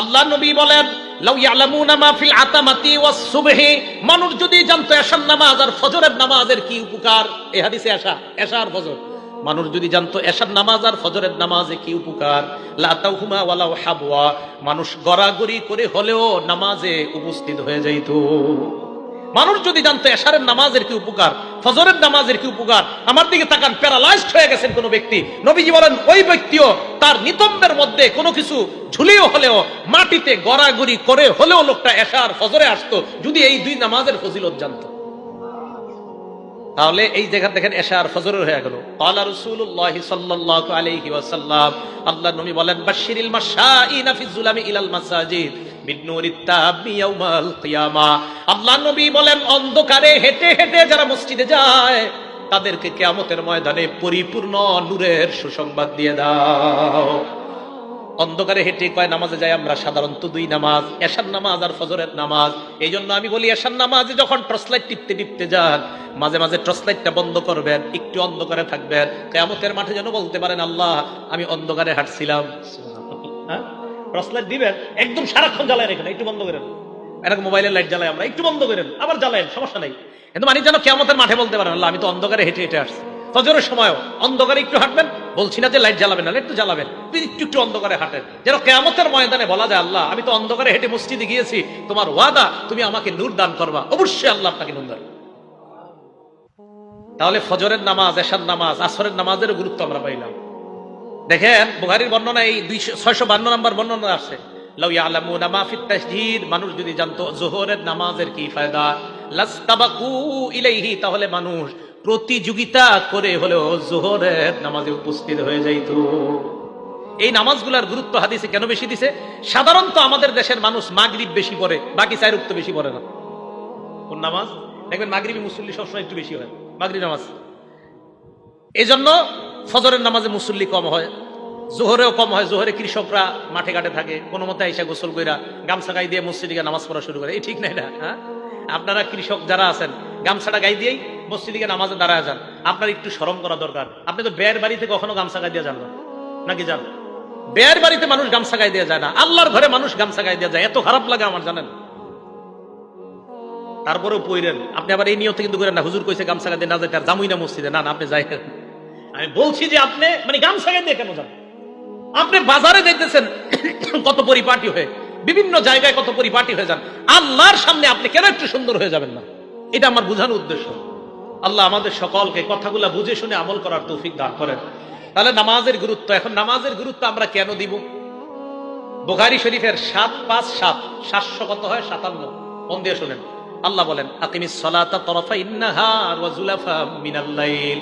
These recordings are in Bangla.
আল্লাহ নবী বলেন, লাউ ইয়ালামুনা মা ফিল আতামাতি ওয়াস সুবহি, মানুষ যদি জানতো এশার নামাজ আর ফজরের নামাজের কি উপকার। এই হাদিসে এশা আর ফজর, মানুষ যদি জানতো এশার নামাজ আর ফজরের নামাজে কি উপকার, লা তাউহুমা ওয়ালাউ হাবওয়া, মানুষ গড়াগড়ি করে হলেও নামাজে উপস্থিত হয়ে যাইতো। মানুষ যদি জানতো এশারের নামাজের কি উপকার, ফজরের নামাজের কি উপকার। আমার দিকে তাকান, প্যারালাইজড হয়ে গেছেন কোন ব্যক্তি, নবীজি বলেন ওই ব্যক্তিও তার নিতম্বের মধ্যে কোনো কিছু ঝুলিও হলেও মাটিতে গড়াগড়ি করে হলেও লোকটা এশার ফজরে আসতো, যদি এই দুই নামাজের ফজিলত জানতো। তাহলে এই জায়গা দেখেন এশা আর ফজরের হয়ে গেল। ক্বালা রাসূলুল্লাহ সাল্লাল্লাহু আলাইহি ওয়াসাল্লাম, আল্লাহর নবী বলেন, বাশশিরিল মাশাইনা ফিজ যুলামি ইলাল মাসাজিদ বিন্নুরিত তাবি ইয়াউমাল কিয়ামা। আল্লাহর নবী বলেন, অন্ধকারে হেঁটে হেঁটে যারা মসজিদে যায় তাদেরকে কিয়ামতের ময়দানে পরিপূর্ণ নূরের সুসংবাদ দিয়ে দাও। অন্ধকারে হেঁটে কয় নামাজে যাই আমরা সাধারণত দুই নামাজ, এশার নামাজ আর ফজরের নামাজ। এই জন্য আমি বলি, এশার নামাজে যখন টর্চলাইট টিপতে টিপতে যান, মাঝে মাঝে টর্চলাইটটা বন্ধ করবেন, একটু অন্ধকারে থাকবেন, কিয়ামতের মাঠে যেন বলতে পারেন, আল্লাহ আমি অন্ধকারে হাঁটছিলাম। হ্যাঁ, টর্চলাইট দিবেন, একদম সারাক্ষণ জ্বালায় রেখেন, একটু বন্ধ করেন। এরকম মোবাইলের লাইট জ্বালাই আমরা, একটু বন্ধ করেন, আবার জ্বালায়েন, সমস্যা নাই। কিন্তু মানে যেন কিয়ামতের মাঠে বলতে পারেন, আল্লাহ আমি তো অন্ধকারে হেঁটে হেঁটে আসছি। ফজরের সময়ও অন্ধকারে একটু হাঁটবেন, বলছি না যে লাইট জ্বালাবেন না, একটু জ্বালাবেন, একটু একটু অন্ধকারে হাঁটেন, যেন কিয়ামতের ময়দানে বলা যায়, আল্লাহ আমি তো অন্ধকারে হেঁটে মসজিদে গিয়েছি, তোমার ওয়াদা তুমি আমাকে নূর দান করবা, অবশ্যই আল্লাহ আপনাকে নূর দান। তাহলে ফজরের নামাজ, এশার নামাজ, আসরের নামাজের গুরুত্ব আমরা পাইলাম। দেখেন বুখারীর বর্ণনা, এই 652 নম্বর বর্ণনা আছে, লাউ ইয়ালামুনা মা ফিত তাসজিদ, মানুষ যদি জানতো যোহরের নামাজের কি ফায়দা, লাস্তাবাকু ইলাইহি, তাহলে মানুষ প্রতিযোগিতা করে হলেও যোহরের নামাজে উপস্থিত হয়ে যাইতো। এই নামাজগুলোর গুরুত্ব হাদিসে কেন বেশি দিছে? সাধারণত আমাদের দেশের মানুষ মাগরিব বেশি পড়ে, বাকি চার ওয়াক্ত বেশি পড়ে না। কোন নামাজ দেখবেন মাগরিবি মুসল্লি সবসময় একটু বেশি হয়, মাগরিব নামাজ। এই জন্য ফজরের নামাজে মুসল্লি কম হয়, জোহরেও কম হয়। জোহরে কৃষকরা মাঠে ঘাটে থাকে, কোনো মতে আইসা গোসল কইরা গামছা গাই দিয়ে মসজিদে গিয়ে নামাজ পড়া শুরু করে। এই ঠিক নাই না? হ্যাঁ, আপনারা কৃষক যারা আছেন, গামছাটা গাই দিয়েই মসজিদে গিয়ে নামাজে দাঁড়ায় যান। আপনার একটু শরম করা দরকার। আপনি তো বেয়ের বাড়িতে কখনো গামছা গাই দিয়ে যান না, নাকি যান? বেয়ের বাড়িতে মানুষ গামছা গাই দিয়ে যায় না, আল্লাহর ঘরে মানুষ গামছা গাই দিয়ে যায়। এত খারাপ লাগে আমার, জানেন? তারপরেও পইরেন আপনি। আবার এই নিয়ত কিন্তু করেন না, হুজুর কইছে গামছা গাই দিয়ে না যেতে, আর জামুই না মসজিদে। না না, আপনি যাই। আমি বলছি যে আপনি মানে গামছা গাই দিয়ে কেন যান? আপনি বাজারে যাইতেছেন কত পরিপাটি হয়ে, বিভিন্ন জায়গায় কত পরিপাটি হয়ে যান, আল্লাহর সামনে আপনি কেন একটু সুন্দর হয়ে যাবেন না? এটা আমার বোঝানোর উদ্দেশ্য। আল্লাহ আমাদের সকলকে কথাগুলা বুঝে শুনে আমল করার তৌফিক দান করেন। তাহলে নামাজের গুরুত্ব, এখন নামাজের গুরুত্ব আমরা কেন দিব? বুখারী শরীফের 757 কত হয়? 57। মন দিয়ে শুনেন। আল্লাহ বলেন, আকিমিস সালাতা তরফাইন নাহার ওয়া যুলাফা মিনাল লাইল।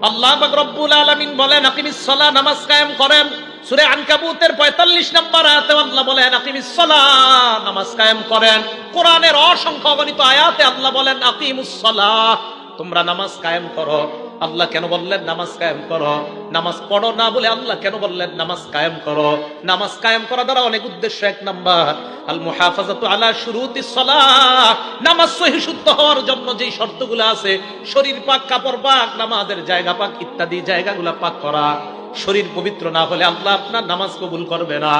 আল্লাহ পাক রব্বুল আলামিন বলেন, আকিমিস সালাহ, নামাজ কায়েম করেন। সূরা আনকাবুতের 45 নম্বর আয়াতে আল্লাহ বলেন, আকিমিস সালাহ, নামাজ কায়েম করেন। কোরআনের অসংখ্য অগণিত আয়াতে আল্লাহ বলেন, আকিমুস সালাহ, তোমরা নামাজ কায়েম করো। আল্লাহ কেন বললেন নামাজ কায়েম করো? নামাজ পড়ো না বলে আল্লাহ কেন বললেন নামাজ কায়েম করো? নামাজ কায়েম করা দ্বারা অনেক উদ্দেশ্য। 1 নাম্বার, আল মুহাফাজাতু আলা শুরুতিস সালাহ, নামাজ সহিহ শুদ্ধ হওয়ার জন্য যেই শর্তগুলো আছে, শরীর পাক, কাপড় পাক, নামাজের জায়গা পাক ইত্যাদি জায়গাগুলো পাক করা। শরীর পবিত্র না হলে আল্লাহ আপনার নামাজ কবুল করবে না।